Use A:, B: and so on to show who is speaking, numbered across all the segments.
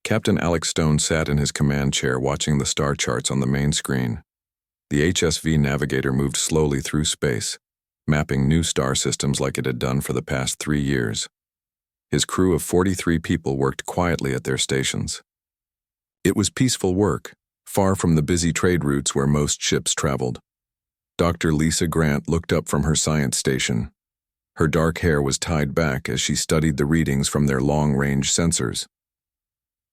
A: Captain Alex Stone sat in his command chair watching the star charts on the main screen. The HSV navigator moved slowly through space, mapping new star systems like it had done for the past 3 years. His crew of 43 people worked quietly at their stations. It was peaceful work, far from the busy trade routes where most ships traveled. Dr. Lisa Grant looked up from her science station. Her dark hair was tied back as she studied the readings from their long-range sensors.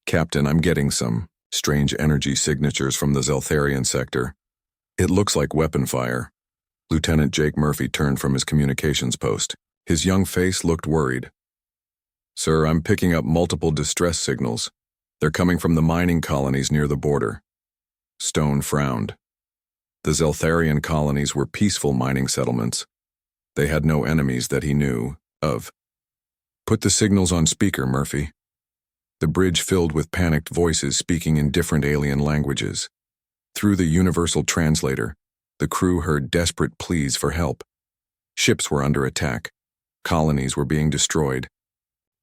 A: "Captain, I'm getting some strange energy signatures from the Zeltharian sector. It looks like weapon fire." Lieutenant Jake Murphy turned from his communications post. His young face looked worried. "Sir, I'm picking up multiple distress signals. They're coming from the mining colonies near the border." Stone frowned. The Zeltharian colonies were peaceful mining settlements. They had no enemies that he knew of. "Put the signals on speaker, Murphy." The bridge filled with panicked voices speaking in different alien languages. Through the universal translator, the crew heard desperate pleas for help. Ships were under attack. Colonies were being destroyed.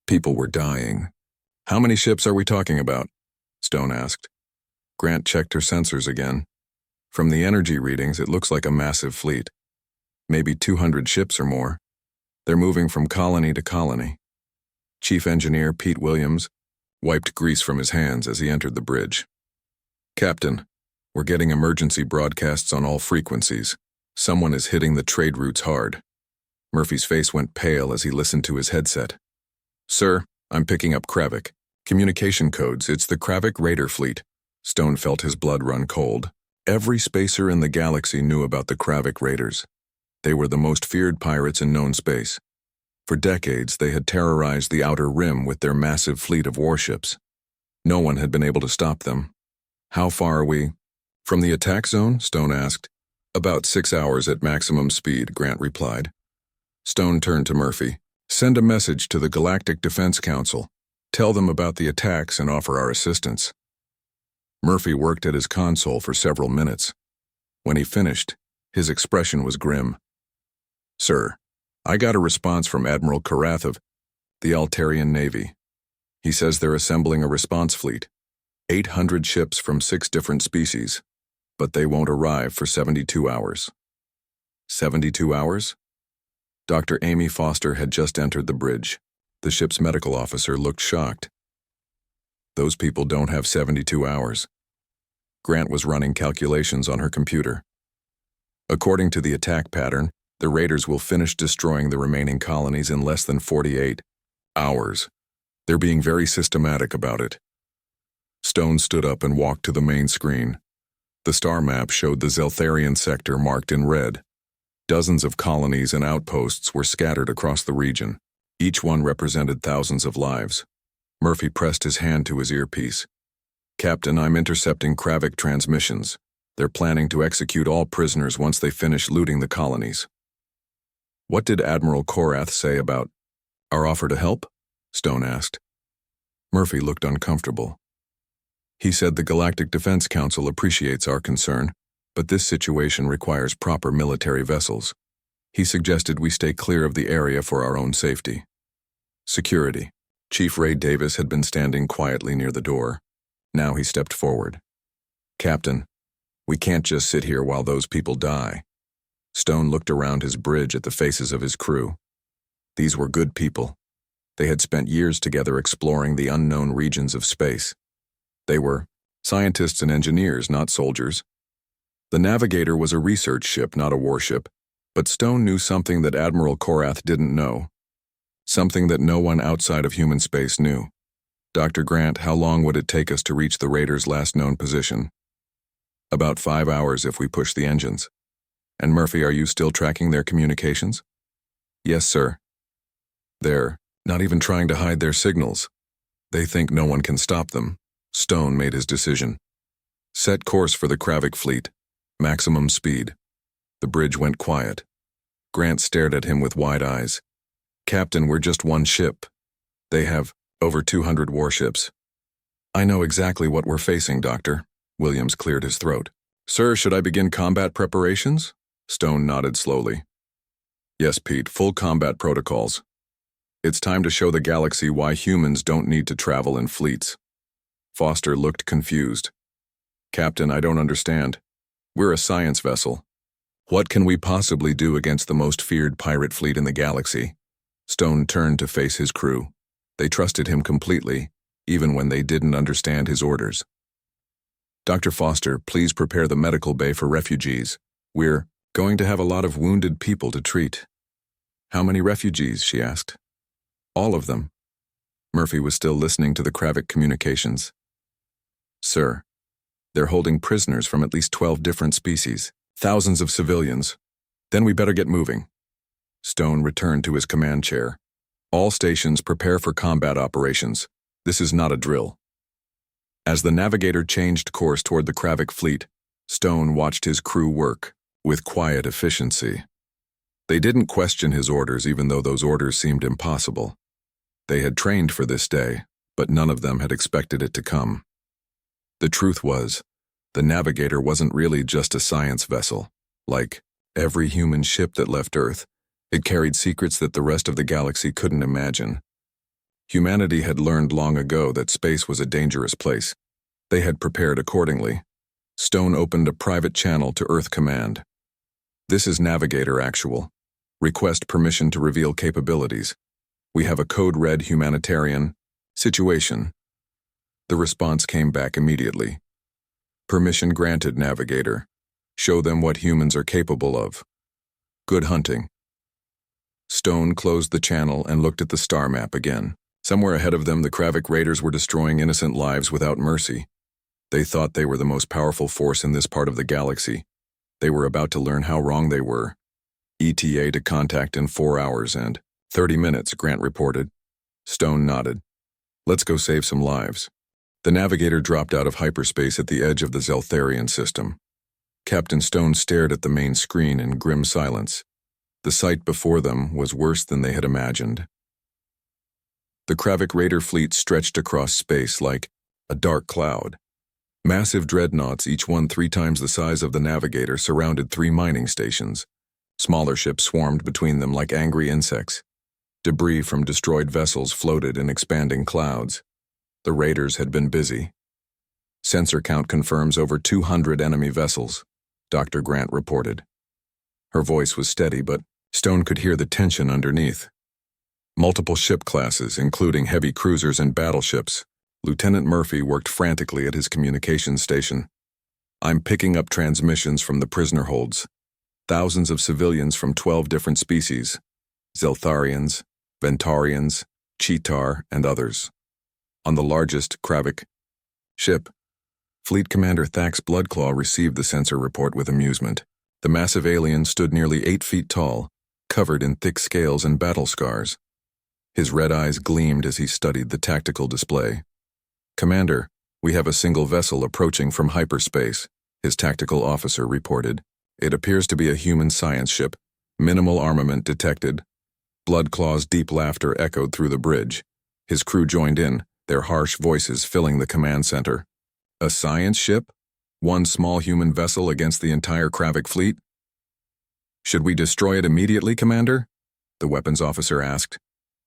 A: People were dying. "How many ships are we talking about?" Stone asked. Grant checked her sensors again. From the energy readings, it looks like a massive fleet. Maybe 200 ships or more. They're moving from colony to colony. Chief Engineer Pete Williams wiped grease from his hands as he entered the bridge. "Captain, we're getting emergency broadcasts on all frequencies. Someone is hitting the trade routes hard." Murphy's face went pale as he listened to his headset. "Sir, I'm picking up Kravik. Communication codes, it's the Kravik Raider fleet." Stone felt his blood run cold. Every spacer in the galaxy knew about the Kravik Raiders. They were the most feared pirates in known space. For decades, they had terrorized the Outer Rim with their massive fleet of warships. No one had been able to stop them. "How far are we from the attack zone?" Stone asked. "About 6 hours at maximum speed," Grant replied. Stone turned to Murphy. "Send a message to the Galactic Defense Council. Tell them about the attacks and offer our assistance." Murphy worked at his console for several minutes. When he finished, his expression was grim. "Sir, I got a response from Admiral Karath of the Altarian Navy. He says they're assembling a response fleet, 800 ships from 6 different species, but they won't arrive for 72 hours. 72 hours? Dr. Amy Foster had just entered the bridge. The ship's medical officer looked shocked. "Those people don't have 72 hours. Grant was running calculations on her computer. "According to the attack pattern, the Raiders will finish destroying the remaining colonies in less than 48 hours. They're being very systematic about it." Stone stood up and walked to the main screen. The star map showed the Zeltharian sector marked in red. Dozens of colonies and outposts were scattered across the region. Each one represented thousands of lives. Murphy pressed his hand to his earpiece. "Captain, I'm intercepting Kravik transmissions. They're planning to execute all prisoners once they finish looting the colonies." "What did Admiral Korath say about our offer to help?" Stone asked. Murphy looked uncomfortable. "He said the Galactic Defense Council appreciates our concern, but this situation requires proper military vessels. He suggested we stay clear of the area for our own safety." Security. Chief Ray Davis had been standing quietly near the door. Now he stepped forward. "Captain, we can't just sit here while those people die." Stone looked around his bridge at the faces of his crew. These were good people. They had spent years together exploring the unknown regions of space. They were scientists and engineers, not soldiers. The Navigator was a research ship, not a warship, but Stone knew something that Admiral Korath didn't know. Something that no one outside of human space knew. "Dr. Grant, how long would it take us to reach the Raiders' last known position?" "About 5 hours if we push the engines." "And Murphy, are you still tracking their communications?" "Yes, sir." "They're not even trying to hide their signals. They think no one can stop them." Stone made his decision. "Set course for the Kravik fleet. Maximum speed." The bridge went quiet. Grant stared at him with wide eyes. "Captain, we're just one ship. They have over 200 warships." "I know exactly what we're facing, Doctor." Williams cleared his throat. "Sir, should I begin combat preparations?" Stone nodded slowly. "Yes, Pete, full combat protocols. It's time to show the galaxy why humans don't need to travel in fleets." Foster looked confused. Captain, I don't understand. We're a science vessel. What can we possibly do against the most feared pirate fleet in the galaxy? Stone turned to face his crew. They trusted him completely, even when they didn't understand his orders. Dr. Foster, please prepare the medical bay for refugees. We're going to have a lot of wounded people to treat. How many refugees? She asked. All of them. Murphy was still listening to the Kravik communications. Sir, they're holding prisoners from at least 12 different species, thousands of civilians. Then we better get moving. Stone returned to his command chair. All stations prepare for combat operations. This is not a drill. As the navigator changed course toward the Kravik fleet, Stone watched his crew work with quiet efficiency. They didn't question his orders, even though those orders seemed impossible. They had trained for this day, but none of them had expected it to come. The truth was, the navigator wasn't really just a science vessel. Like every human ship that left Earth, it carried secrets that the rest of the galaxy couldn't imagine. Humanity had learned long ago that space was a dangerous place. They had prepared accordingly. Stone opened a private channel to Earth Command. This is Navigator Actual. Request permission to reveal capabilities. We have a code-red humanitarian situation. The response came back immediately. Permission granted, Navigator. Show them what humans are capable of. Good hunting. Stone closed the channel and looked at the star map again. Somewhere ahead of them, the Kravik raiders were destroying innocent lives without mercy. They thought they were the most powerful force in this part of the galaxy. They were about to learn how wrong they were. ETA to contact in 4 hours and 30 minutes, Grant reported. Stone nodded. Let's go save some lives. The navigator dropped out of hyperspace at the edge of the Zeltharian system. Captain Stone stared at the main screen in grim silence. The sight before them was worse than they had imagined. The Kravik raider fleet stretched across space like a dark cloud. Massive dreadnoughts, each one 3 times the size of the navigator, surrounded 3 mining stations. Smaller ships swarmed between them like angry insects. Debris from destroyed vessels floated in expanding clouds. The raiders had been busy. Sensor count confirms over 200 enemy vessels, Dr. Grant reported. Her voice was steady, but Stone could hear the tension underneath. Multiple ship classes, including heavy cruisers and battleships. Lieutenant Murphy worked frantically at his communications station. I'm picking up transmissions from the prisoner holds. Thousands of civilians from 12 different species. Zeltharians, Ventarians, Cheetar, and others. On the largest Kravik ship, Fleet Commander Thax Bloodclaw received the sensor report with amusement. The massive alien stood nearly 8 feet tall, covered in thick scales and battle scars. His red eyes gleamed as he studied the tactical display. Commander, we have a single vessel approaching from hyperspace, his tactical officer reported. It appears to be a human science ship. Minimal armament detected. Bloodclaw's deep laughter echoed through the bridge. His crew joined in, their harsh voices filling the command center. A science ship? One small human vessel against the entire Kravik fleet? Should we destroy it immediately, Commander? The weapons officer asked.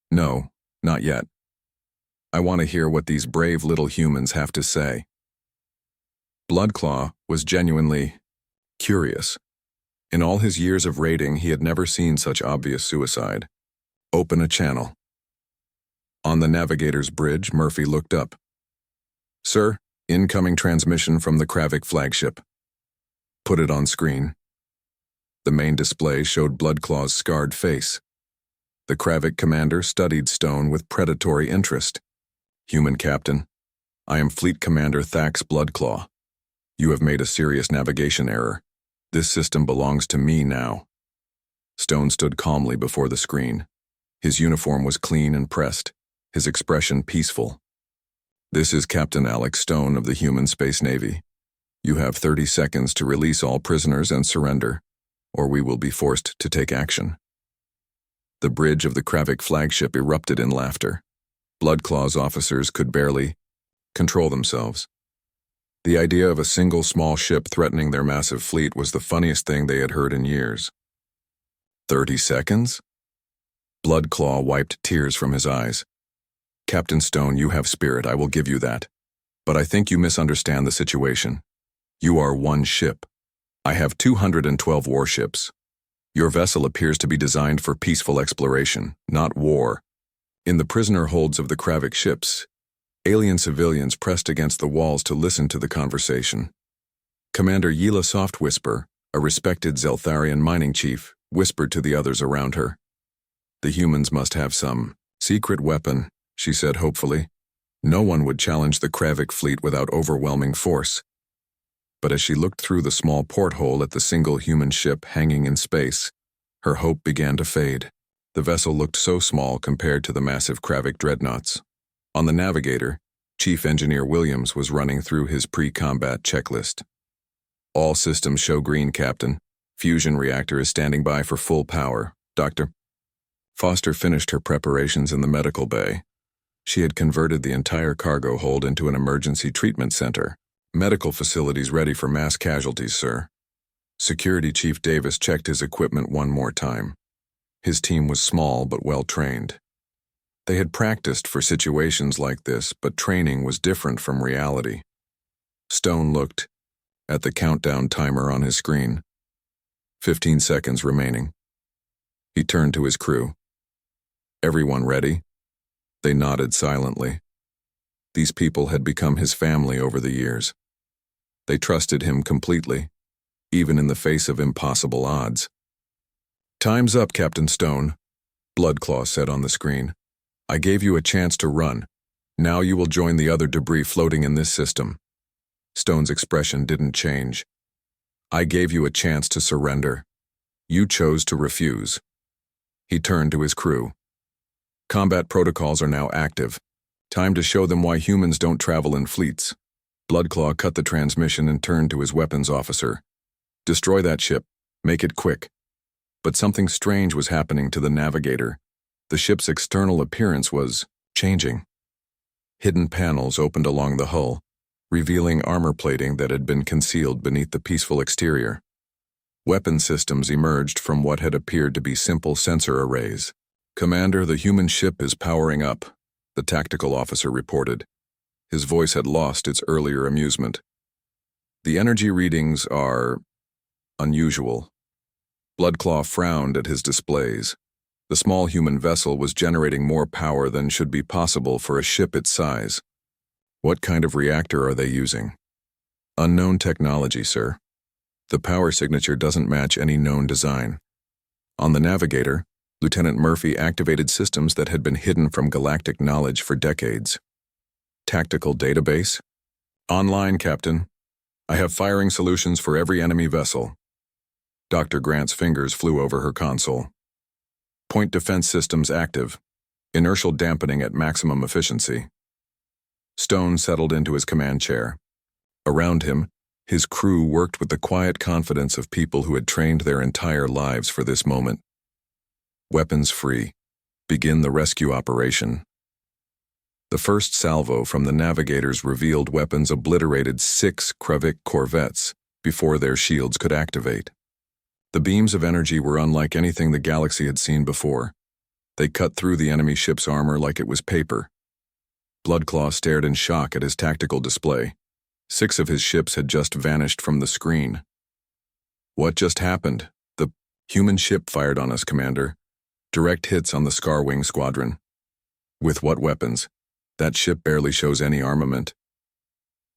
A: No, not yet. I want to hear what these brave little humans have to say. Bloodclaw was genuinely curious. In all his years of raiding, he had never seen such obvious suicide. Open a channel. On the navigator's bridge, Murphy looked up. Sir, incoming transmission from the Kravik flagship. Put it on screen. The main display showed Bloodclaw's scarred face. The Kravik commander studied Stone with predatory interest. Human Captain, I am Fleet Commander Thax Bloodclaw. You have made a serious navigation error. This system belongs to me now. Stone stood calmly before the screen. His uniform was clean and pressed, his expression peaceful. This is Captain Alex Stone of the Human Space Navy. You have 30 seconds to release all prisoners and surrender, or we will be forced to take action. The bridge of the Kravik flagship erupted in laughter. Bloodclaw's officers could barely control themselves. The idea of a single small ship threatening their massive fleet was the funniest thing they had heard in years. 30 seconds? Bloodclaw wiped tears from his eyes. Captain Stone, you have spirit, I will give you that. But I think you misunderstand the situation. You are one ship. I have 212 warships. Your vessel appears to be designed for peaceful exploration, not war. In the prisoner holds of the Kravik ships, alien civilians pressed against the walls to listen to the conversation. Commander Yila Soft Whisper, a respected Zeltharian mining chief, whispered to the others around her. The humans must have some secret weapon, she said hopefully. No one would challenge the Kravik fleet without overwhelming force. But as she looked through the small porthole at the single human ship hanging in space, her hope began to fade. The vessel looked so small compared to the massive Kravik dreadnoughts. On the navigator, Chief Engineer Williams was running through his pre-combat checklist. All systems show green, Captain. Fusion reactor is standing by for full power, Doctor. Foster finished her preparations in the medical bay. She had converted the entire cargo hold into an emergency treatment center. Medical facilities ready for mass casualties, sir. Security Chief Davis checked his equipment one more time. His team was small but well-trained. They had practiced for situations like this, but training was different from reality. Stone looked at the countdown timer on his screen. 15 seconds remaining. He turned to his crew. Everyone ready? They nodded silently. These people had become his family over the years. They trusted him completely, even in the face of impossible odds. Time's up, Captain Stone, Bloodclaw said on the screen. I gave you a chance to run. Now you will join the other debris floating in this system. Stone's expression didn't change. I gave you a chance to surrender. You chose to refuse. He turned to his crew. Combat protocols are now active. Time to show them why humans don't travel in fleets. Bloodclaw cut the transmission and turned to his weapons officer. Destroy that ship. Make it quick. But something strange was happening to the navigator. The ship's external appearance was changing. Hidden panels opened along the hull, revealing armor plating that had been concealed beneath the peaceful exterior. Weapon systems emerged from what had appeared to be simple sensor arrays. Commander, the human ship is powering up, the tactical officer reported. His voice had lost its earlier amusement. The energy readings are unusual. Bloodclaw frowned at his displays. The small human vessel was generating more power than should be possible for a ship its size. What kind of reactor are they using? Unknown technology, sir. The power signature doesn't match any known design. On the navigator, Lieutenant Murphy activated systems that had been hidden from galactic knowledge for decades. Tactical database? Online, Captain. I have firing solutions for every enemy vessel. Dr. Grant's fingers flew over her console. Point defense systems active. Inertial dampening at maximum efficiency. Stone settled into his command chair. Around him, his crew worked with the quiet confidence of people who had trained their entire lives for this moment. Weapons free. Begin the rescue operation. The first salvo from the navigators revealed weapons obliterated 6 Kravik corvettes before their shields could activate. The beams of energy were unlike anything the galaxy had seen before. They cut through the enemy ship's armor like it was paper. Bloodclaw stared in shock at his tactical display. 6 of his ships had just vanished from the screen. What just happened? The human ship fired on us, Commander. Direct hits on the Scarwing squadron. With what weapons? That ship barely shows any armament.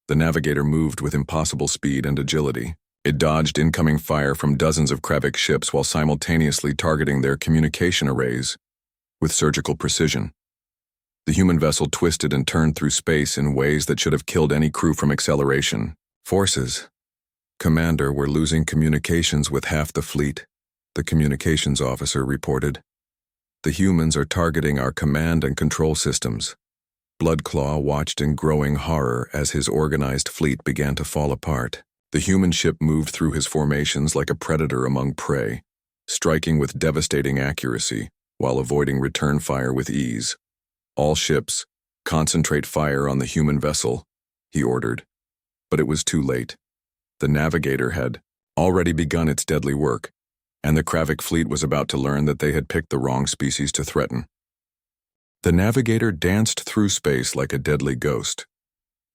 A: The navigator moved with impossible speed and agility. It dodged incoming fire from dozens of Kravik ships while simultaneously targeting their communication arrays with surgical precision. The human vessel twisted and turned through space in ways that should have killed any crew from acceleration. Forces. Commander, we're losing communications with half the fleet, the communications officer reported. The humans are targeting our command and control systems. Bloodclaw watched in growing horror as his organized fleet began to fall apart. The human ship moved through his formations like a predator among prey, striking with devastating accuracy while avoiding return fire with ease. All ships, concentrate fire on the human vessel, he ordered. But it was too late. The navigator had already begun its deadly work, and the Kravik fleet was about to learn that they had picked the wrong species to threaten. The navigator danced through space like a deadly ghost.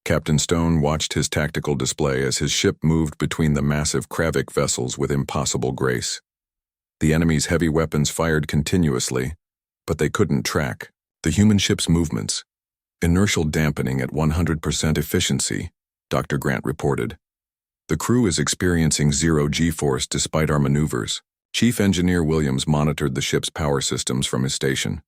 A: Captain Stone watched his tactical display as his ship moved between the massive Kravik vessels with impossible grace. The enemy's heavy weapons fired continuously, but they couldn't track the human ship's movements. Inertial dampening at 100% efficiency, Dr. Grant reported. The crew is experiencing zero G-force despite our maneuvers. Chief Engineer Williams monitored the ship's power systems from his station.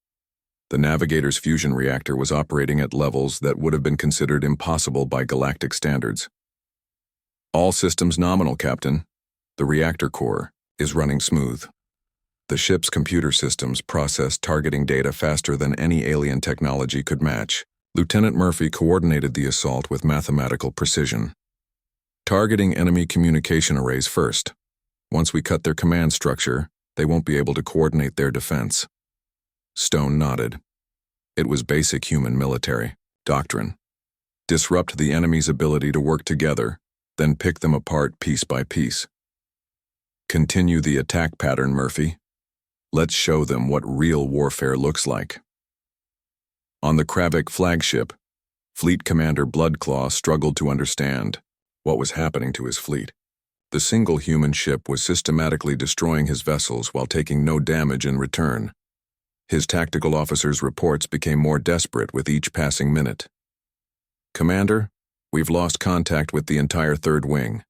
A: The navigator's fusion reactor was operating at levels that would have been considered impossible by galactic standards. All systems nominal, Captain. The reactor core is running smooth. The ship's computer systems process targeting data faster than any alien technology could match. Lieutenant Murphy coordinated the assault with mathematical precision. Targeting enemy communication arrays first. Once we cut their command structure, they won't be able to coordinate their defense. Stone nodded. It was basic human military doctrine. Disrupt the enemy's ability to work together, then pick them apart piece by piece. Continue the attack pattern, Murphy. Let's show them what real warfare looks like. On the Kravik flagship, Fleet Commander Bloodclaw struggled to understand what was happening to his fleet. The single human ship was systematically destroying his vessels while taking no damage in return. His tactical officer's reports became more desperate with each passing minute. Commander, we've lost contact with the entire third wing.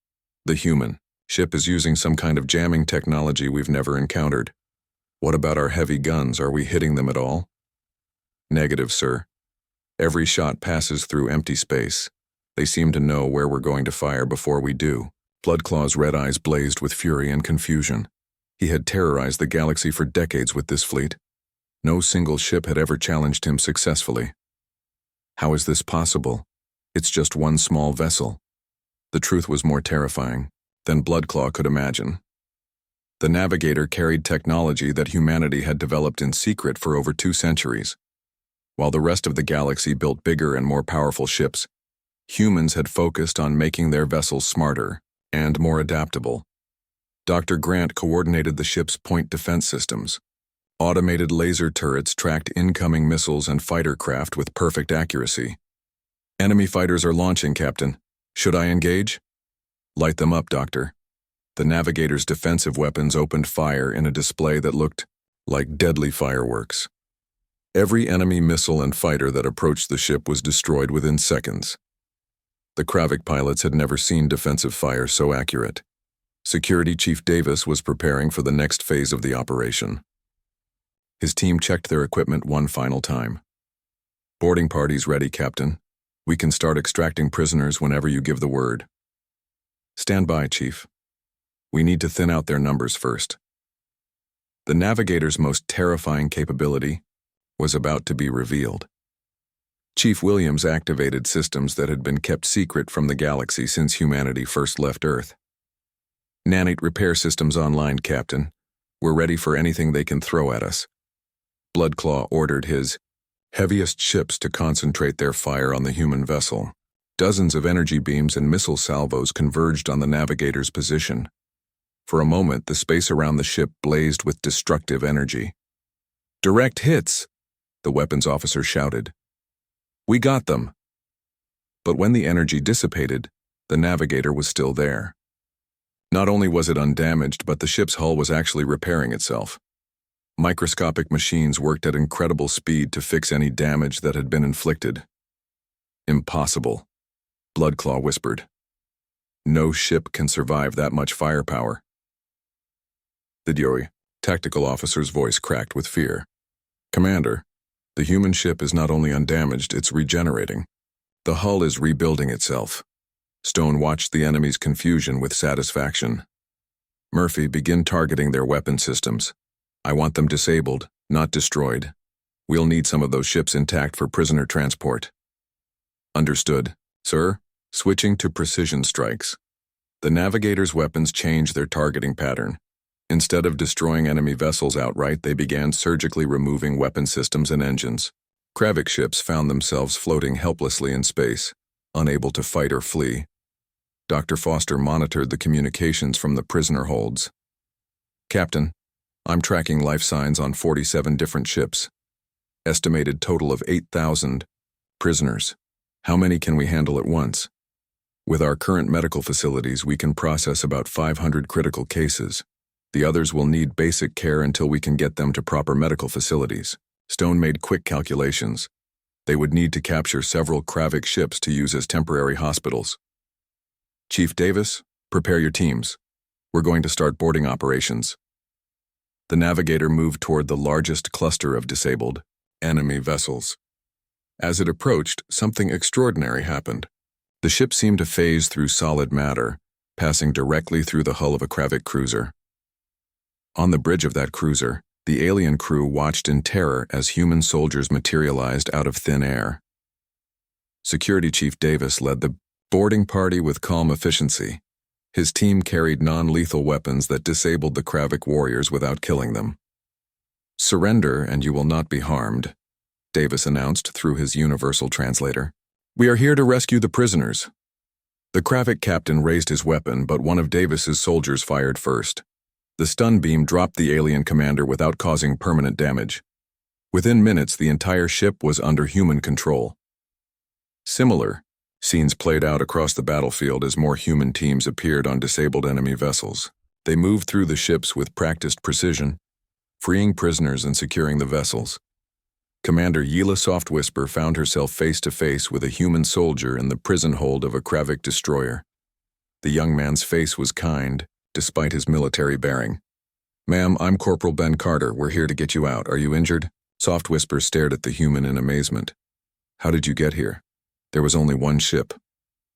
A: The human ship is using some kind of jamming technology we've never encountered. What about our heavy guns? Are we hitting them at all? Negative, sir. Every shot passes through empty space. They seem to know where we're going to fire before we do. Bloodclaw's red eyes blazed with fury and confusion. He had terrorized the galaxy for decades with this fleet. No single ship had ever challenged him successfully. How is this possible? It's just one small vessel. The truth was more terrifying than Bloodclaw could imagine. The Navigator carried technology that humanity had developed in secret for over 2 centuries. While the rest of the galaxy built bigger and more powerful ships, humans had focused on making their vessels smarter and more adaptable. Dr. Grant coordinated the ship's point defense systems. Automated laser turrets tracked incoming missiles and fighter craft with perfect accuracy. Enemy fighters are launching, Captain. Should I engage? Light them up, Doctor. The Navigator's defensive weapons opened fire in a display that looked like deadly fireworks. Every enemy missile and fighter that approached the ship was destroyed within seconds. The Kravik pilots had never seen defensive fire so accurate. Security Chief Davis was preparing for the next phase of the operation. His team checked their equipment one final time. Boarding party's ready, Captain. We can start extracting prisoners whenever you give the word. Stand by, Chief. We need to thin out their numbers first. The Navigator's most terrifying capability was about to be revealed. Chief Williams activated systems that had been kept secret from the galaxy since humanity first left Earth. Nanite repair systems online, Captain. We're ready for anything they can throw at us. Bloodclaw ordered his heaviest ships to concentrate their fire on the human vessel. Dozens of energy beams and missile salvos converged on the Navigator's position. For a moment, the space around the ship blazed with destructive energy. Direct hits, the weapons officer shouted. We got them. But when the energy dissipated, the Navigator was still there. Not only was it undamaged, but the ship's hull was actually repairing itself. Microscopic machines worked at incredible speed to fix any damage that had been inflicted. Impossible, Bloodclaw whispered. No ship can survive that much firepower. The Diori, tactical officer's voice cracked with fear. Commander, the human ship is not only undamaged, it's regenerating. The hull is rebuilding itself. Stone watched the enemy's confusion with satisfaction. Murphy, begin targeting their weapon systems. I want them disabled, not destroyed. We'll need some of those ships intact for prisoner transport. Understood, sir. Switching to precision strikes. The Navigator's weapons changed their targeting pattern. Instead of destroying enemy vessels outright, they began surgically removing weapon systems and engines. Kravik ships found themselves floating helplessly in space, unable to fight or flee. Dr. Foster monitored the communications from the prisoner holds. Captain, I'm tracking life signs on 47 different ships. Estimated total of 8,000 prisoners. How many can we handle at once? With our current medical facilities, we can process about 500 critical cases. The others will need basic care until we can get them to proper medical facilities. Stone made quick calculations. They would need to capture several Kravik ships to use as temporary hospitals. Chief Davis, prepare your teams. We're going to start boarding operations. The navigator moved toward the largest cluster of disabled enemy vessels. As it approached, something extraordinary happened. The ship seemed to phase through solid matter, passing directly through the hull of a Kravik cruiser. On the bridge of that cruiser, the alien crew watched in terror as human soldiers materialized out of thin air. Security Chief Davis led the boarding party with calm efficiency. His team carried non-lethal weapons that disabled the Kravik warriors without killing them. "Surrender and you will not be harmed," Davis announced through his universal translator. "We are here to rescue the prisoners." The Kravik captain raised his weapon, but one of Davis's soldiers fired first. The stun beam dropped the alien commander without causing permanent damage. Within minutes, the entire ship was under human control. Similar scenes played out across the battlefield as more human teams appeared on disabled enemy vessels. They moved through the ships with practiced precision, freeing prisoners and securing the vessels. Commander Yila Soft Whisper found herself face-to-face with a human soldier in the prison hold of a Kravik destroyer. The young man's face was kind, despite his military bearing. "Ma'am, I'm Corporal Ben Carter. We're here to get you out. Are you injured?" Soft Whisper stared at the human in amazement. "How did you get here? There was only one ship."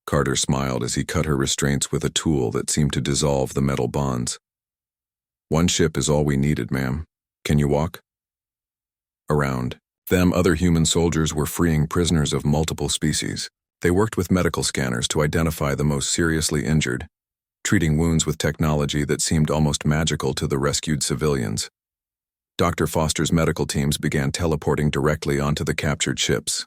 A: Carter smiled as he cut her restraints with a tool that seemed to dissolve the metal bonds. "One ship is all we needed, ma'am. Can you walk?" Around them, other human soldiers were freeing prisoners of multiple species. They worked with medical scanners to identify the most seriously injured, treating wounds with technology that seemed almost magical to the rescued civilians. Dr. Foster's medical teams began teleporting directly onto the captured ships.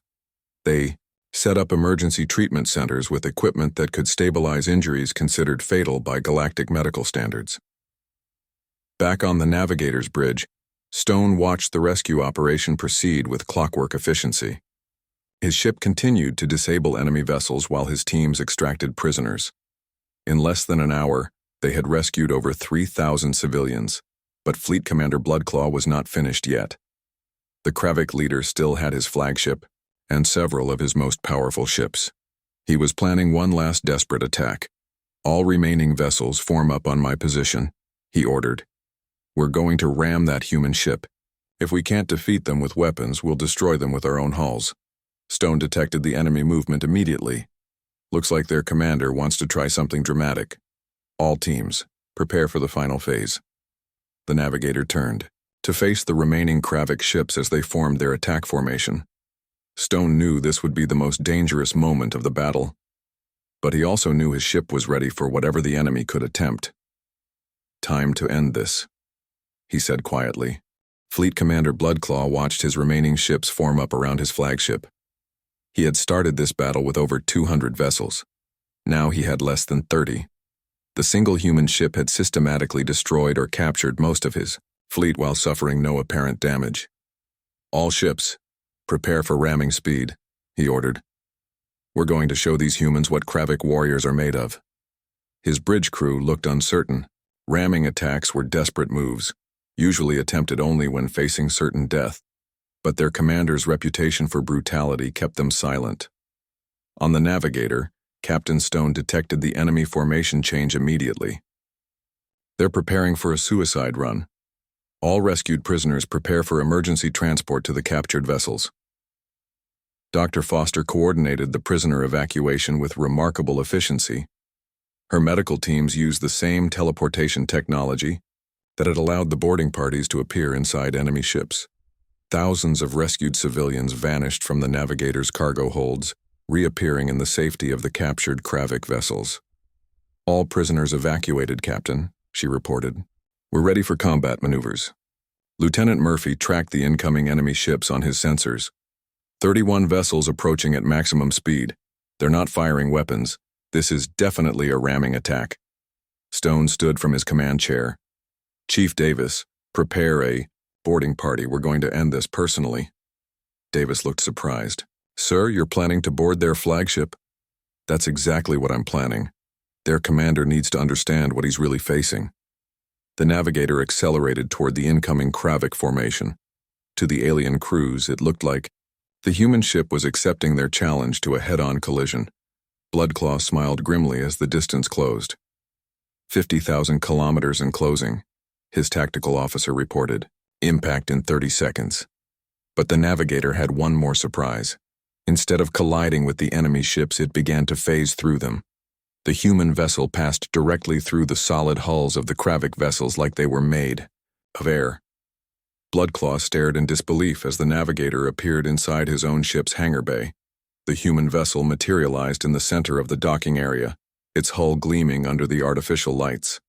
A: They set up emergency treatment centers with equipment that could stabilize injuries considered fatal by galactic medical standards. Back on the navigator's bridge, Stone watched the rescue operation proceed with clockwork efficiency. His ship continued to disable enemy vessels while his teams extracted prisoners. In less than an hour, they had rescued over 3,000 civilians, but Fleet Commander Bloodclaw was not finished yet. The Kravik leader still had his flagship and several of his most powerful ships. He was planning one last desperate attack. "All remaining vessels form up on my position," he ordered. "We're going to ram that human ship. If we can't defeat them with weapons, we'll destroy them with our own hulls." Stone detected the enemy movement immediately. "Looks like their commander wants to try something dramatic. All teams, prepare for the final phase." The navigator turned to face the remaining Kravik ships as they formed their attack formation. Stone knew this would be the most dangerous moment of the battle, but he also knew his ship was ready for whatever the enemy could attempt. "Time to end this," he said quietly. Fleet Commander Bloodclaw watched his remaining ships form up around his flagship. He had started this battle with over 200 vessels. Now he had less than 30. The single human ship had systematically destroyed or captured most of his fleet while suffering no apparent damage. "All ships, prepare for ramming speed," he ordered. "We're going to show these humans what Kravik warriors are made of." His bridge crew looked uncertain. Ramming attacks were desperate moves, usually attempted only when facing certain death, but their commander's reputation for brutality kept them silent. On the navigator, Captain Stone detected the enemy formation change immediately. "They're preparing for a suicide run. All rescued prisoners prepare for emergency transport to the captured vessels." Dr. Foster coordinated the prisoner evacuation with remarkable efficiency. Her medical teams used the same teleportation technology that had allowed the boarding parties to appear inside enemy ships. Thousands of rescued civilians vanished from the navigator's cargo holds, reappearing in the safety of the captured Kravik vessels. "All prisoners evacuated, Captain," she reported. "We're ready for combat maneuvers." Lieutenant Murphy tracked the incoming enemy ships on his sensors. 31 vessels approaching at maximum speed. They're not firing weapons. This is definitely a ramming attack. Stone stood from his command chair. "Chief Davis, prepare a boarding party. We're going to end this personally." Davis looked surprised. Sir, you're planning to board their flagship? That's exactly what I'm planning. Their commander needs to understand what he's really facing. The navigator accelerated toward the incoming Kravik formation. To the alien crews, it looked like the human ship was accepting their challenge to a head-on collision. Bloodclaw smiled grimly as the distance closed. 50,000 kilometers in closing, his tactical officer reported. Impact in 30 seconds. But the navigator had one more surprise. Instead of colliding with the enemy ships, it began to phase through them. The human vessel passed directly through the solid hulls of the Kravik vessels like they were made of air. Bloodclaw stared in disbelief as the navigator appeared inside his own ship's hangar bay. The human vessel materialized in the center of the docking area, its hull gleaming under the artificial lights.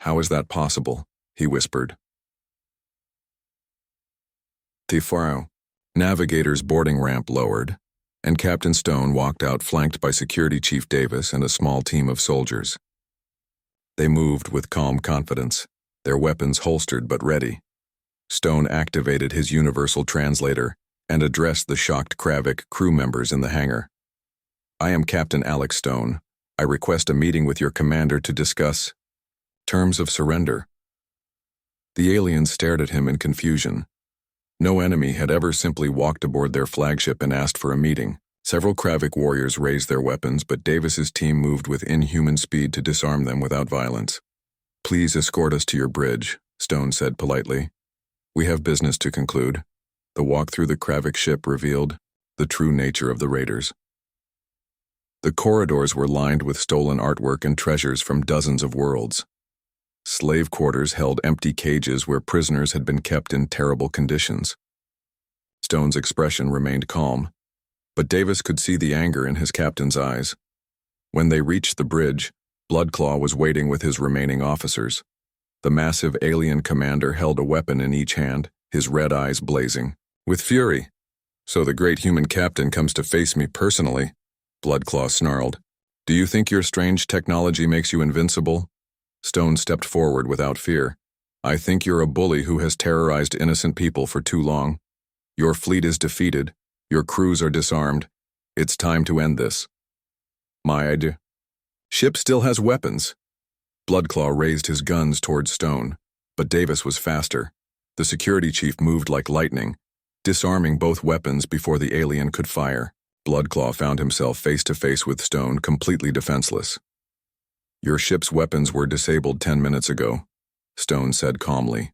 A: "How is that possible?" he whispered. The navigator's boarding ramp lowered, and Captain Stone walked out flanked by Security Chief Davis and a small team of soldiers. They moved with calm confidence, their weapons holstered but ready. Stone activated his universal translator and addressed the shocked Kravik crew members in the hangar. "I am Captain Alex Stone. I request a meeting with your commander to discuss terms of surrender." The aliens stared at him in confusion. No enemy had ever simply walked aboard their flagship and asked for a meeting. Several Kravik warriors raised their weapons, but Davis's team moved with inhuman speed to disarm them without violence. "Please escort us to your bridge," Stone said politely. "We have business to conclude." The walk through the Kravik ship revealed the true nature of the raiders. The corridors were lined with stolen artwork and treasures from dozens of worlds. Slave quarters held empty cages where prisoners had been kept in terrible conditions. Stone's expression remained calm, but Davis could see the anger in his captain's eyes. When they reached the bridge, Bloodclaw was waiting with his remaining officers. The massive alien commander held a weapon in each hand, his red eyes blazing with fury. "So the great human captain comes to face me personally," Bloodclaw snarled. "Do you think your strange technology makes you invincible?" Stone stepped forward without fear. "I think you're a bully who has terrorized innocent people for too long. Your fleet is defeated. Your crews are disarmed. It's time to end this." "My idea. Ship still has weapons." Bloodclaw raised his guns towards Stone, but Davis was faster. The security chief moved like lightning, disarming both weapons before the alien could fire. Bloodclaw found himself face to face with Stone, completely defenseless. "Your ship's weapons were disabled 10 minutes ago," Stone said calmly.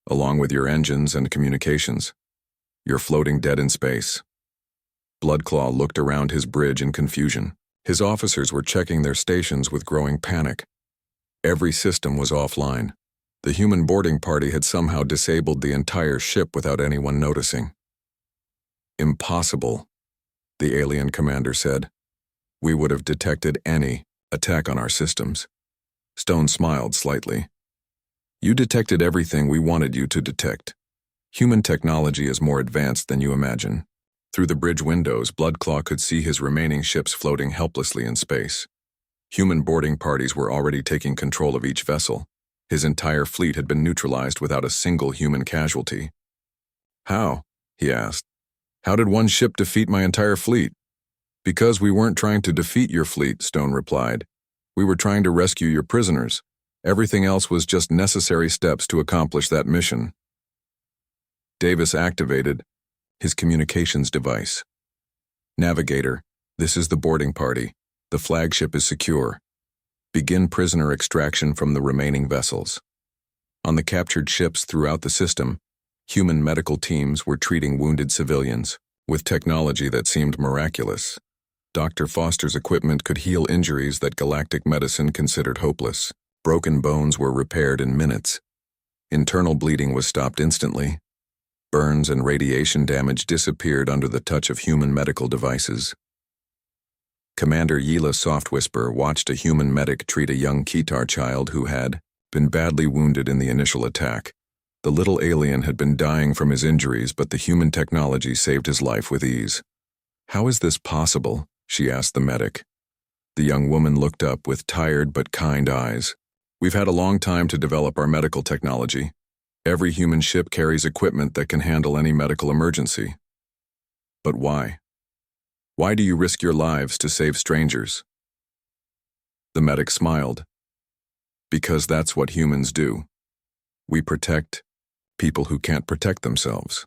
A: "Along with your engines and communications. You're floating dead in space." Bloodclaw looked around his bridge in confusion. His officers were checking their stations with growing panic. Every system was offline. The human boarding party had somehow disabled the entire ship without anyone noticing. "Impossible," the alien commander said. "We would have detected any attack on our systems." Stone smiled slightly. "You detected everything we wanted you to detect. Human technology is more advanced than you imagine." Through the bridge windows, Bloodclaw could see his remaining ships floating helplessly in space. Human boarding parties were already taking control of each vessel. His entire fleet had been neutralized without a single human casualty. "How?" he asked. "How did one ship defeat my entire fleet?" "Because we weren't trying to defeat your fleet," Stone replied. "We were trying to rescue your prisoners. Everything else was just necessary steps to accomplish that mission." Davis activated his communications device. "Navigator, this is the boarding party. The flagship is secure. Begin prisoner extraction from the remaining vessels." On the captured ships throughout the system, human medical teams were treating wounded civilians with technology that seemed miraculous. Dr. Foster's equipment could heal injuries that galactic medicine considered hopeless. Broken bones were repaired in minutes. Internal bleeding was stopped instantly. Burns and radiation damage disappeared under the touch of human medical devices. Commander Yila Softwhisper watched a human medic treat a young Kitar child who had been badly wounded in the initial attack. The little alien had been dying from his injuries, but the human technology saved his life with ease. "How is this possible?" she asked the medic. The young woman looked up with tired but kind eyes. "We've had a long time to develop our medical technology. Every human ship carries equipment that can handle any medical emergency." "But why?" Why do you risk your lives to save strangers? The medic smiled. Because that's what humans do. We protect people who can't protect themselves.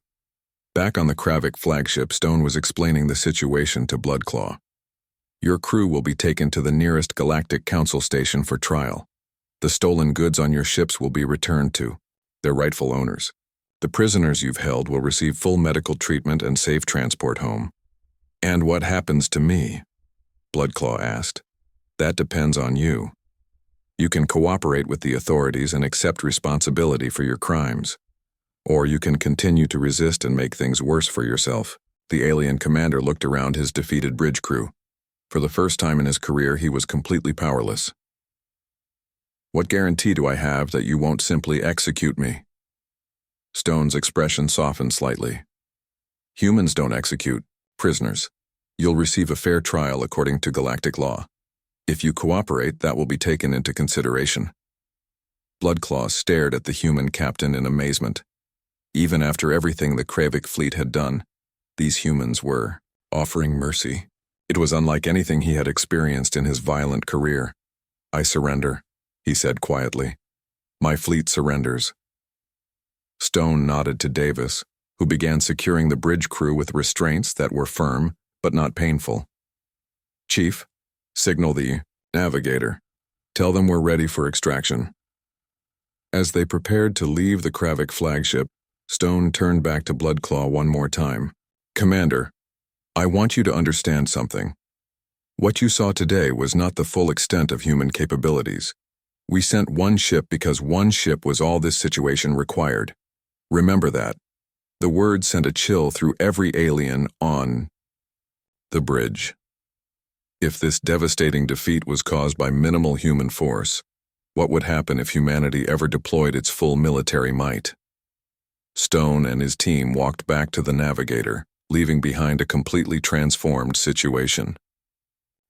A: Back on the Kravik flagship, Stone was explaining the situation to Bloodclaw. Your crew will be taken to the nearest Galactic Council station for trial. The stolen goods on your ships will be returned to their rightful owners. The prisoners you've held will receive full medical treatment and safe transport home. And what happens to me? Bloodclaw asked. That depends on you. You can cooperate with the authorities and accept responsibility for your crimes. Or you can continue to resist and make things worse for yourself. The alien commander looked around his defeated bridge crew. For the first time in his career, he was completely powerless. What guarantee do I have that you won't simply execute me? Stone's expression softened slightly. Humans don't execute prisoners. You'll receive a fair trial according to galactic law. If you cooperate, that will be taken into consideration. Bloodclaw stared at the human captain in amazement. Even after everything the Kravik fleet had done, these humans were offering mercy. It was unlike anything he had experienced in his violent career. I surrender, he said quietly. My fleet surrenders. Stone nodded to Davis, who began securing the bridge crew with restraints that were firm but not painful. Chief, signal the navigator. Tell them we're ready for extraction. As they prepared to leave the Kravik flagship, Stone turned back to Bloodclaw one more time. Commander, I want you to understand something. What you saw today was not the full extent of human capabilities. We sent one ship because one ship was all this situation required. Remember that. The word sent a chill through every alien on the bridge. If this devastating defeat was caused by minimal human force, what would happen if humanity ever deployed its full military might? Stone and his team walked back to the navigator, leaving behind a completely transformed situation.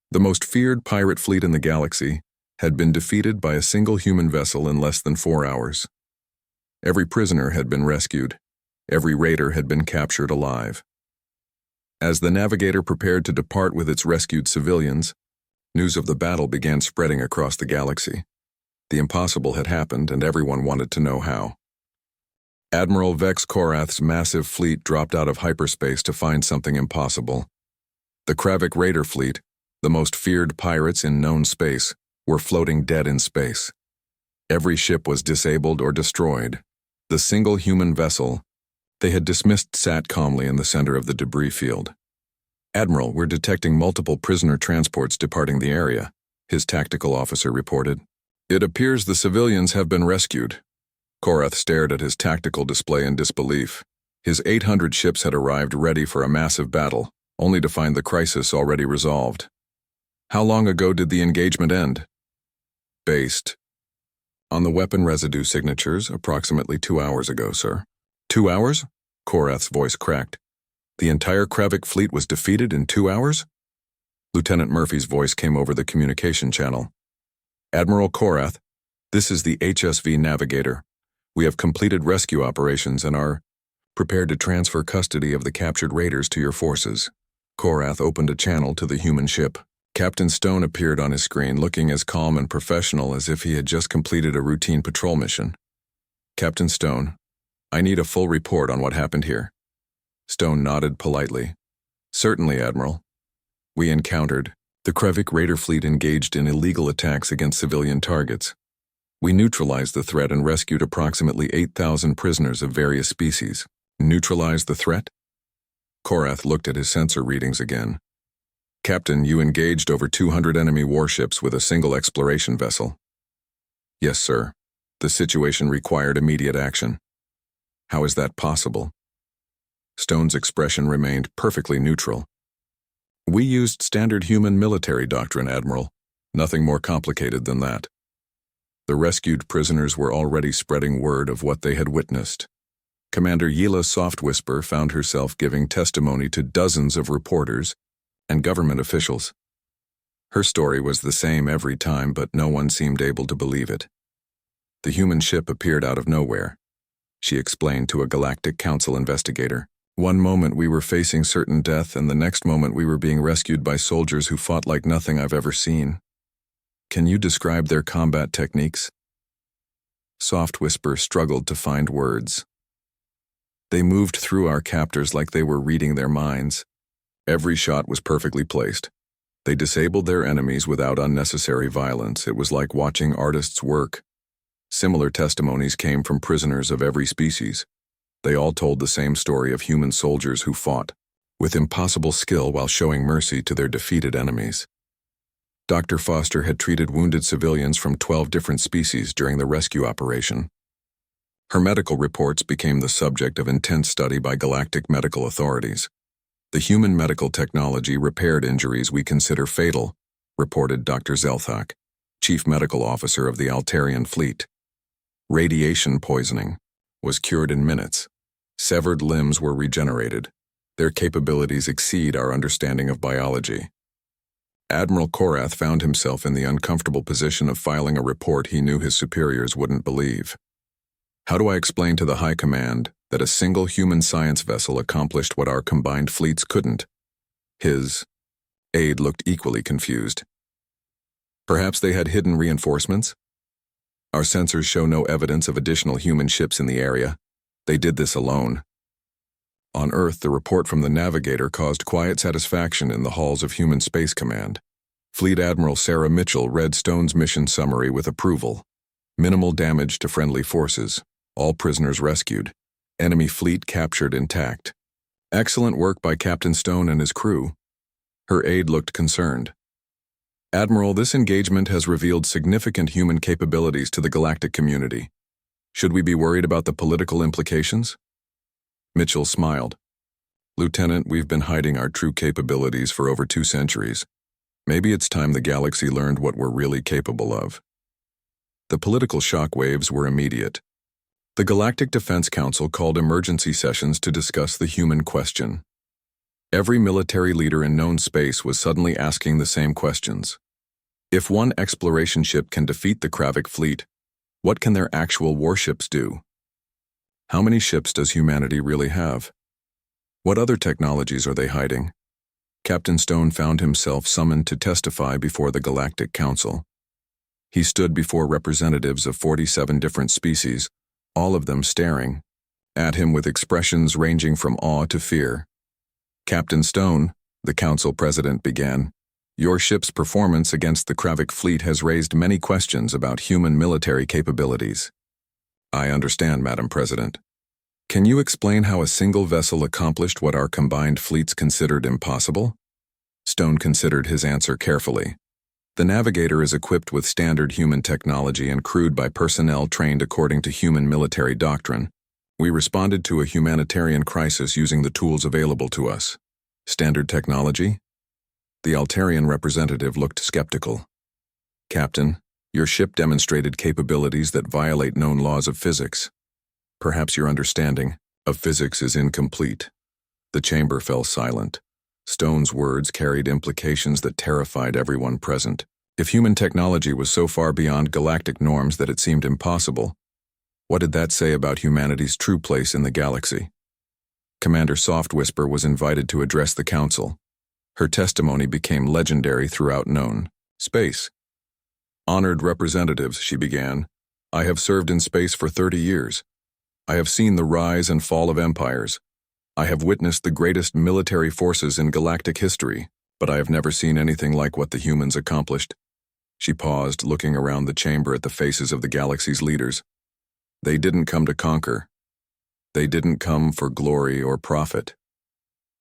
A: The most feared pirate fleet in the galaxy had been defeated by a single human vessel in less than 4 hours. Every prisoner had been rescued. Every raider had been captured alive. As the navigator prepared to depart with its rescued civilians, news of the battle began spreading across the galaxy. The impossible had happened, and everyone wanted to know how. Admiral Vex Korath's massive fleet dropped out of hyperspace to find something impossible. The Kravik Raider fleet, the most feared pirates in known space, were floating dead in space. Every ship was disabled or destroyed. The single human vessel, they had dismissed, sat calmly in the center of the debris field. Admiral, we're detecting multiple prisoner transports departing the area, his tactical officer reported. It appears the civilians have been rescued. Korath stared at his tactical display in disbelief. His 800 ships had arrived ready for a massive battle, only to find the crisis already resolved. How long ago did the engagement end? Based on the weapon residue signatures, approximately 2 hours ago, sir. 2 hours? Korath's voice cracked. The entire Kravik fleet was defeated in 2 hours? Lieutenant Murphy's voice came over the communication channel. Admiral Korath, this is the HSV Navigator. We have completed rescue operations and are prepared to transfer custody of the captured raiders to your forces. Korath opened a channel to the human ship. Captain Stone appeared on his screen, looking as calm and professional as if he had just completed a routine patrol mission. Captain Stone, I need a full report on what happened here. Stone nodded politely. Certainly, Admiral. We encountered the Kravik Raider fleet engaged in illegal attacks against civilian targets. We neutralized the threat and rescued approximately 8,000 prisoners of various species. Neutralized the threat? Korath looked at his sensor readings again. Captain, you engaged over 200 enemy warships with a single exploration vessel. Yes, sir. The situation required immediate action. How is that possible? Stone's expression remained perfectly neutral. We used standard human military doctrine, Admiral. Nothing more complicated than that. The rescued prisoners were already spreading word of what they had witnessed. Commander Yila Softwhisper found herself giving testimony to dozens of reporters and government officials. Her story was the same every time, but no one seemed able to believe it. The human ship appeared out of nowhere, she explained to a Galactic Council investigator. One moment we were facing certain death, and the next moment we were being rescued by soldiers who fought like nothing I've ever seen. Can you describe their combat techniques? Soft Whisper struggled to find words. They moved through our captors like they were reading their minds. Every shot was perfectly placed. They disabled their enemies without unnecessary violence. It was like watching artists work. Similar testimonies came from prisoners of every species. They all told the same story of human soldiers who fought with impossible skill while showing mercy to their defeated enemies. Dr. Foster had treated wounded civilians from 12 different species during the rescue operation. Her medical reports became the subject of intense study by galactic medical authorities. The human medical technology repaired injuries we consider fatal, reported Dr. Zelthak, Chief Medical Officer of the Altarian Fleet. Radiation poisoning was cured in minutes. Severed limbs were regenerated. Their capabilities exceed our understanding of biology. Admiral Korath found himself in the uncomfortable position of filing a report he knew his superiors wouldn't believe. How do I explain to the High Command that a single human science vessel accomplished what our combined fleets couldn't? His aide looked equally confused. Perhaps they had hidden reinforcements? Our sensors show no evidence of additional human ships in the area. They did this alone. On Earth, the report from the navigator caused quiet satisfaction in the halls of Human Space Command. Fleet Admiral Sarah Mitchell read Stone's mission summary with approval. Minimal damage to friendly forces. All prisoners rescued. Enemy fleet captured intact. Excellent work by Captain Stone and his crew. Her aide looked concerned. Admiral, this engagement has revealed significant human capabilities to the galactic community. Should we be worried about the political implications? Mitchell smiled. Lieutenant, we've been hiding our true capabilities for over 2 centuries. Maybe it's time the galaxy learned what we're really capable of. The political shockwaves were immediate. The Galactic Defense Council called emergency sessions to discuss the human question. Every military leader in known space was suddenly asking the same questions. If one exploration ship can defeat the Kravik fleet, what can their actual warships do? How many ships does humanity really have? What other technologies are they hiding? Captain Stone found himself summoned to testify before the Galactic Council. He stood before representatives of 47 different species, all of them staring at him with expressions ranging from awe to fear. Captain Stone, the council president began, your ship's performance against the Kravik fleet has raised many questions about human military capabilities. I understand, Madam President. Can you explain how a single vessel accomplished what our combined fleets considered impossible? Stone considered his answer carefully. The navigator is equipped with standard human technology and crewed by personnel trained according to human military doctrine. We responded to a humanitarian crisis using the tools available to us. Standard technology? The Altarian representative looked skeptical. Captain, your ship demonstrated capabilities that violate known laws of physics. Perhaps your understanding of physics is incomplete. The chamber fell silent. Stone's words carried implications that terrified everyone present. If human technology was so far beyond galactic norms that it seemed impossible, what did that say about humanity's true place in the galaxy? Commander Soft Whisper was invited to address the council. Her testimony became legendary throughout known space. Honored representatives, she began, I have served in space for 30 years. I have seen the rise and fall of empires. I have witnessed the greatest military forces in galactic history, but I have never seen anything like what the humans accomplished. She paused, looking around the chamber at the faces of the galaxy's leaders. They didn't come to conquer. They didn't come for glory or profit.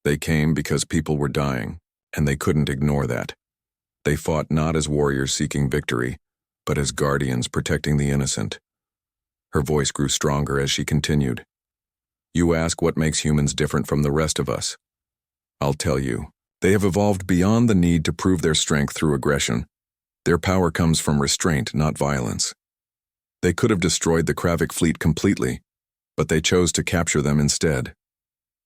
A: They came because people were dying, and they couldn't ignore that. They fought not as warriors seeking victory, but as guardians protecting the innocent. Her voice grew stronger as she continued. You ask what makes humans different from the rest of us. I'll tell you, they have evolved beyond the need to prove their strength through aggression. Their power comes from restraint, not violence. They could have destroyed the Kravik fleet completely, but they chose to capture them instead.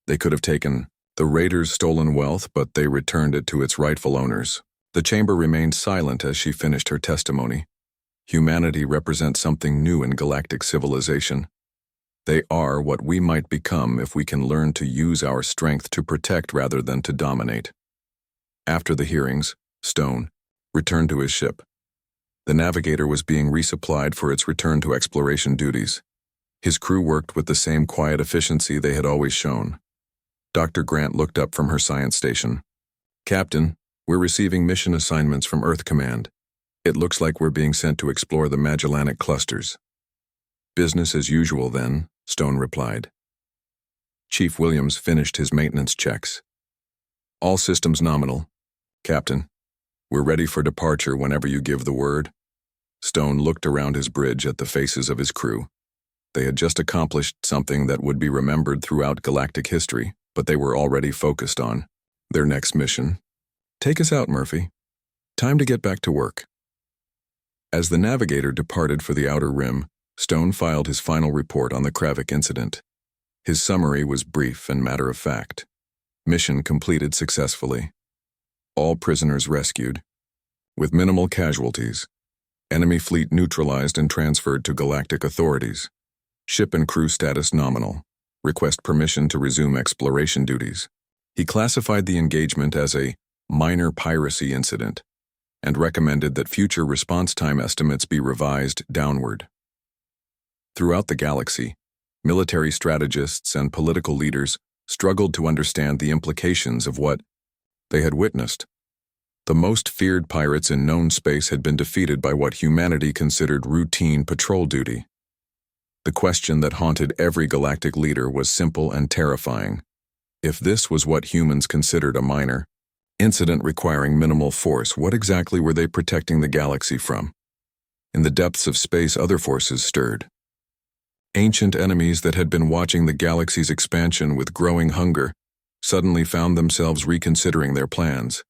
A: They could have taken the raiders' stolen wealth, but they returned it to its rightful owners. The chamber remained silent as she finished her testimony. Humanity represents something new in galactic civilization. They are what we might become if we can learn to use our strength to protect rather than to dominate. After the hearings, Stone returned to his ship. The navigator was being resupplied for its return to exploration duties. His crew worked with the same quiet efficiency they had always shown. Dr. Grant looked up from her science station. "Captain, we're receiving mission assignments from Earth Command. It looks like we're being sent to explore the Magellanic clusters." "Business as usual, then," Stone replied. Chief Williams finished his maintenance checks. "All systems nominal. Captain, we're ready for departure whenever you give the word." Stone looked around his bridge at the faces of his crew. They had just accomplished something that would be remembered throughout galactic history, but they were already focused on their next mission. "Take us out, Murphy. Time to get back to work." As the navigator departed for the outer rim, Stone filed his final report on the Kravik incident. His summary was brief and matter-of-fact. Mission completed successfully. All prisoners rescued. With minimal casualties. Enemy fleet neutralized and transferred to galactic authorities. Ship and crew status nominal. Request permission to resume exploration duties. He classified the engagement as a minor piracy incident and recommended that future response time estimates be revised downward. Throughout the galaxy, military strategists and political leaders struggled to understand the implications of what they had witnessed. The most feared pirates in known space had been defeated by what humanity considered routine patrol duty. The question that haunted every galactic leader was simple and terrifying. If this was what humans considered a minor incident requiring minimal force, what exactly were they protecting the galaxy from? In the depths of space, other forces stirred. Ancient enemies that had been watching the galaxy's expansion with growing hunger suddenly found themselves reconsidering their plans.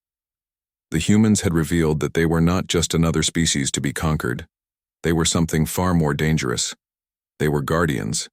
A: The humans had revealed that they were not just another species to be conquered. They were something far more dangerous. They were guardians,